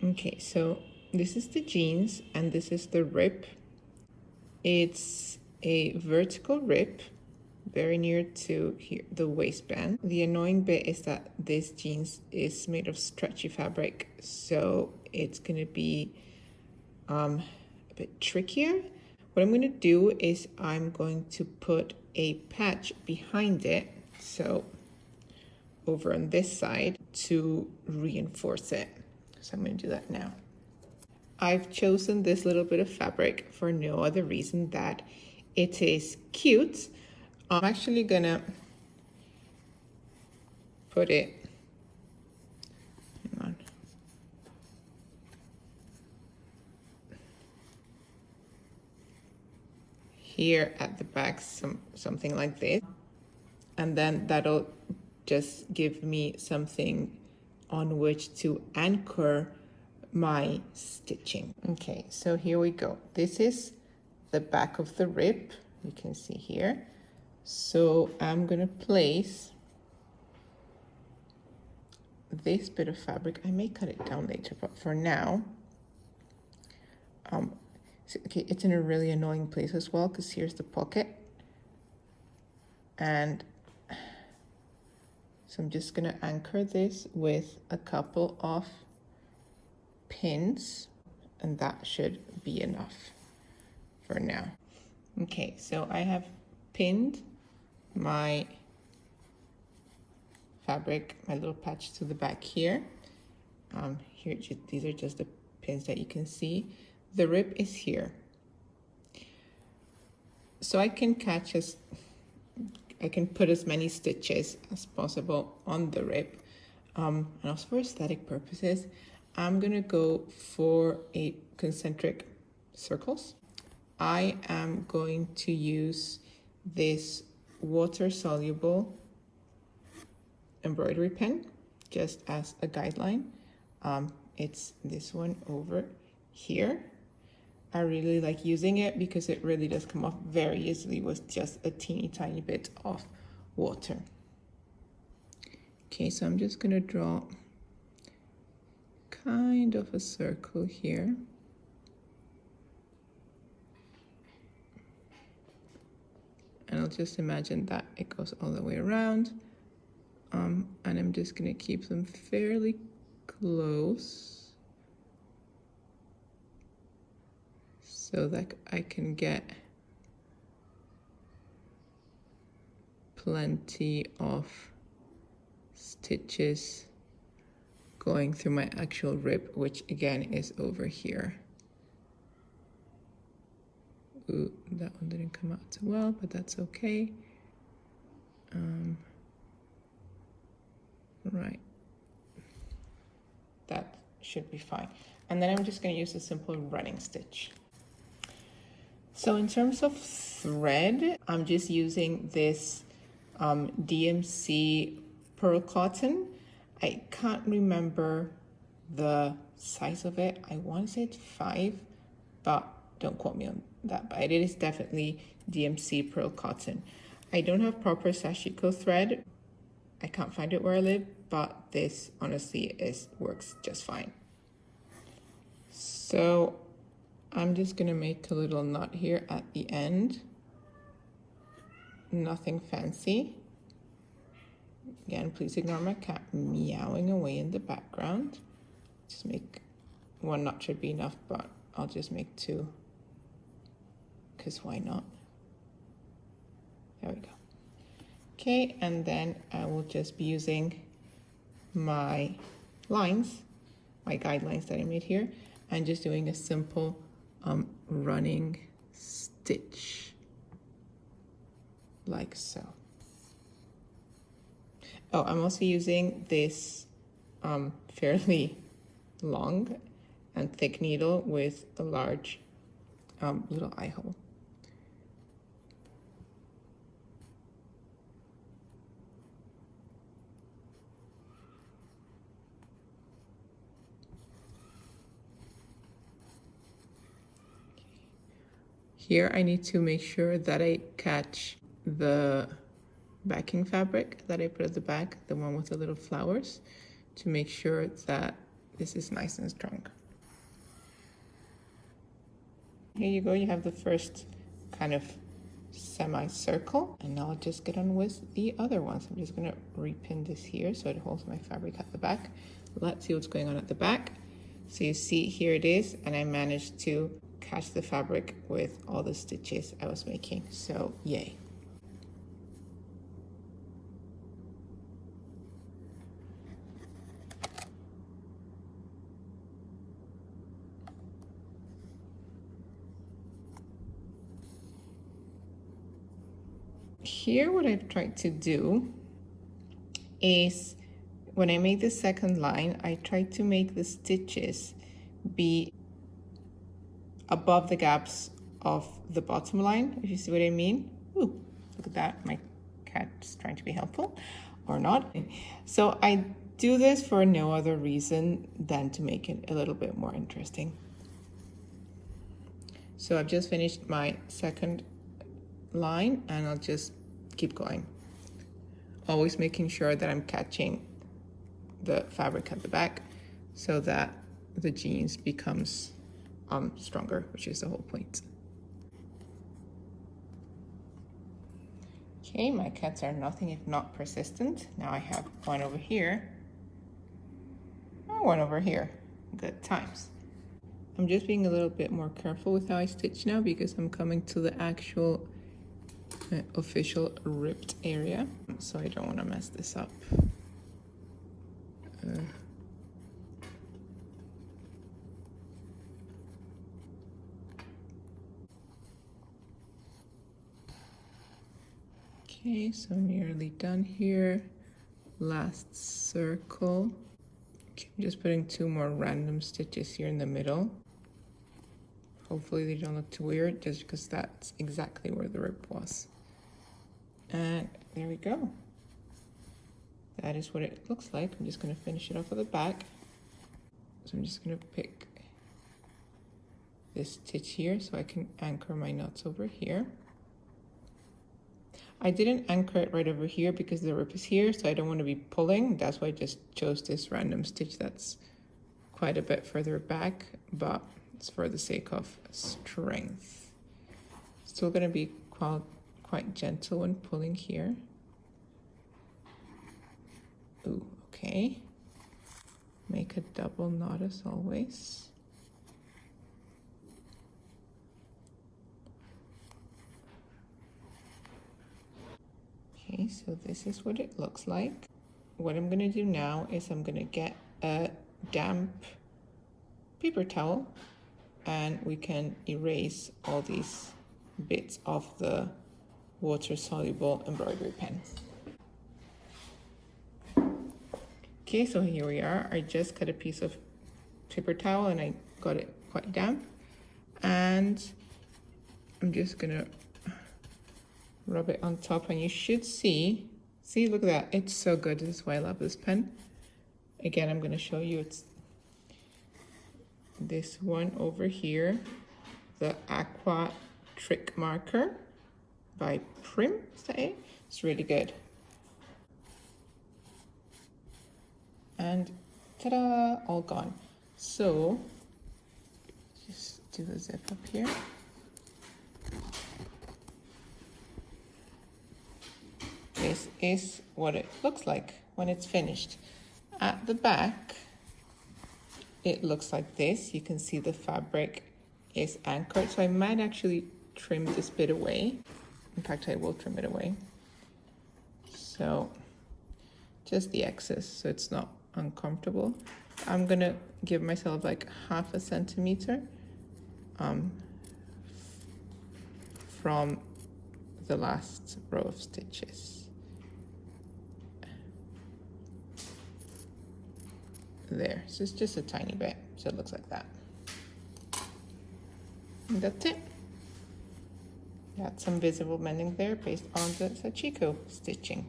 Okay, so this is the jeans and this is the rip. It's a vertical rip, very near to here, the waistband. The annoying bit is that this jeans is made of stretchy fabric, so it's gonna be a bit trickier. What I'm gonna do is I'm going to put a patch behind it, so over on this side, to reinforce it. So I'm gonna do that now. I've chosen this little bit of fabric for no other reason that it is cute. I'm actually gonna put it, hang on. Here at the back, something like this. And then that'll just give me something on which to anchor my stitching. Okay, so here we go. This is the back of the rib, you can see here. So I'm gonna place this bit of fabric. I may cut it down later, but for now, okay, it's in a really annoying place as well, because here's the pocket. And so I'm just gonna anchor this with a couple of pins, and that should be enough for now. Okay, so I have pinned my fabric, my little patch to the back here. Here, these are just the pins that you can see. The rib is here. So I can put as many stitches as possible on the rib. And also for aesthetic purposes, I'm gonna go for a concentric circles. I am going to use this water-soluble embroidery pen just as a guideline. It's this one over here. I really like using it because it really does come off very easily with just a teeny tiny bit of water. Okay, so I'm just gonna draw kind of a circle here. And I'll just imagine that it goes all the way around. And I'm just gonna keep them fairly close so that I can get plenty of stitches going through my actual rib, which again is over here. Ooh, that one didn't come out too well, but that's okay. Right, that should be fine. And then I'm just going to use a simple running stitch. So in terms of thread, I'm just using this DMC pearl cotton. I can't remember the size of it. I want to say it's 5, but don't quote me on that. But it is definitely DMC pearl cotton. I don't have proper sashiko thread. I can't find it where I live, but this honestly works just fine. So I'm just gonna make a little knot here at the end. Nothing fancy. Again, please ignore my cat meowing away in the background. Just make one knot should be enough, but I'll just make 2, because why not? There we go. Okay, and then I will just be using my lines, my guidelines that I made here, and just doing a simple running stitch, like so. Oh, I'm also using this fairly long and thick needle with a large little eye hole. Here I need to make sure that I catch the backing fabric that I put at the back, the one with the little flowers, to make sure that this is nice and strong. Here you go, you have the first kind of semicircle, and now I'll just get on with the other ones. I'm just gonna repin this here so it holds my fabric at the back. Let's see what's going on at the back. So you see, here it is, and I managed to catch the fabric with all the stitches I was making, so yay. Here, what I've tried to do is, when I made the second line, I tried to make the stitches be above the gaps of the bottom line, if you see what I mean. Ooh, look at that, my cat's trying to be helpful, or not. So I do this for no other reason than to make it a little bit more interesting. So I've just finished my second line, and I'll just keep going, always making sure that I'm catching the fabric at the back so that the jeans becomes stronger, which is the whole point. Okay, my cats are nothing if not persistent. Now I have one over here and one over here. Good times. I'm just being a little bit more careful with how I stitch now because I'm coming to the actual official ripped area, so I don't want to mess this up. Okay, so nearly done here. Last circle. Okay, I'm just putting 2 more random stitches here in the middle. Hopefully they don't look too weird, just because that's exactly where the rip was. And there we go. That is what it looks like. I'm just going to finish it off at the back. So I'm just going to pick this stitch here so I can anchor my knots over here. I didn't anchor it right over here because the rip is here, so I don't want to be pulling. That's why I just chose this random stitch that's quite a bit further back, but it's for the sake of strength. Still going to be quite gentle when pulling here. Ooh, okay. Make a double knot as always. Okay, so this is what it looks like. What I'm gonna do now is I'm gonna get a damp paper towel and we can erase all these bits of the water-soluble embroidery pen. Okay, so here we are. I just cut a piece of paper towel and I got it quite damp. And I'm just gonna rub it on top and you should see, look at that. It's so good. This is why I love this pen. Again, I'm gonna show you, it's this one over here, the Aqua Trick Marker by Prim, is that it? It's really good. And ta-da, all gone. So just do the zip up here. This is what it looks like when it's finished. At the back, it looks like this. You can see the fabric is anchored. So I might actually trim this bit away. In fact, I will trim it away. So just the excess, so it's not uncomfortable. I'm gonna give myself like 1/2 centimeter from the last row of stitches. There, so it's just a tiny bit, so it looks like that. And that's it. Got some visible mending there based on the sashiko stitching.